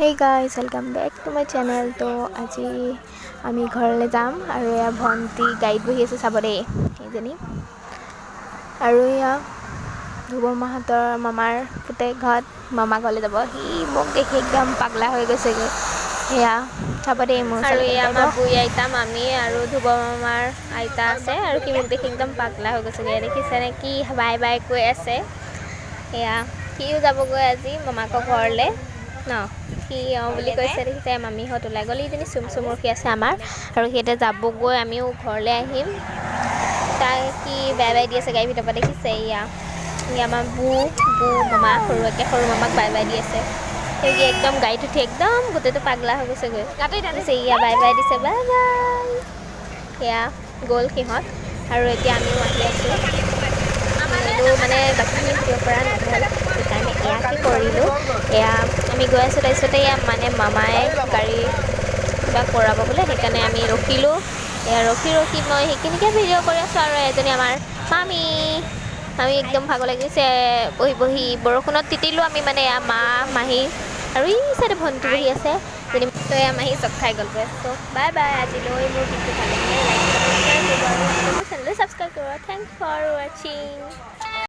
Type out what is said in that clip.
Hey guys, welcome back to my channel. তো আজি আমি ঘৰলৈ যাম আৰু এয়া ভণ্টি গাইড বহি আছে চাব দেই এইজনী আৰু এয়া ধুবমাহঁতৰ মামাৰ পুতেক ঘৰত মামা ঘৰলৈ যাব সি মোক দেখি একদম পাগলা হৈ গৈছেগৈ সেয়া চাব দেই মোৰ আৰু এয়া আমাৰ বুঢ়ী আইতা মামী আৰু ধুব মামাৰ আইতা আছে আৰু সি মোক দেখি একদম পাগলা হৈ গৈছেগৈ দেখিছেনে কি বাই বাই কৈ আছে এয়া সিও যাবগৈ আজি মামাকৰ ঘৰলৈ ন সি বুলি কৈছে দেখিছে মামীহঁত ওলাই গ'ল ইজনী চুম ৰখি আছে আমাৰ আৰু সিহঁতে যাবগৈ আমিও ঘৰলৈ আহিম তাই কি বাই বাই দি আছে গাড়ীৰ ভিতৰৰ পৰা দেখিছে এয়া আমাৰ মামা সৰু মামাক বাই বাই দি আছে সেই একদম গাড়ীত উঠি একদম গোটেইটো পাগলা হৈ গৈছেগৈ দিছে ইয়া বাই বাই দিছে বাই বাই সেয়া গ'ল সিহঁত আৰু এতিয়া আমিও আহি আছোঁ এইটো মানে বাকীখিনি ভিডিঅ' পৰা নহ'ল সেইকাৰণে এয়াকে কৰিলোঁ এয়া আমি গৈ আছোঁ তাৰপিছতে এয়া মানে মামাই গাড়ী কিবা কৰাব বোলে সেইকাৰণে আমি ৰখিলোঁ এয়া ৰখি মই সেইখিনিকে ভিডিঅ' কৰি আছোঁ আৰু এজনী আমাৰ মামী আমি একদম ভাগৰ লাগিছে বহি বৰষুণত তিতিলোঁ আমি মানে এয়া মাহী আৰু ই চাইডে ভণ্টি বহি আছে তো এয়া মাহী চক খাই গ'লগৈ ত' বাই বাই আজিলৈ মোৰ ভিডিঅ' ভাল লাগিলে লাইক কৰিব আৰু চেনেলটো ছাবস্ক্ৰাইব কৰিব থেংকছ ফৰ ৱাচিং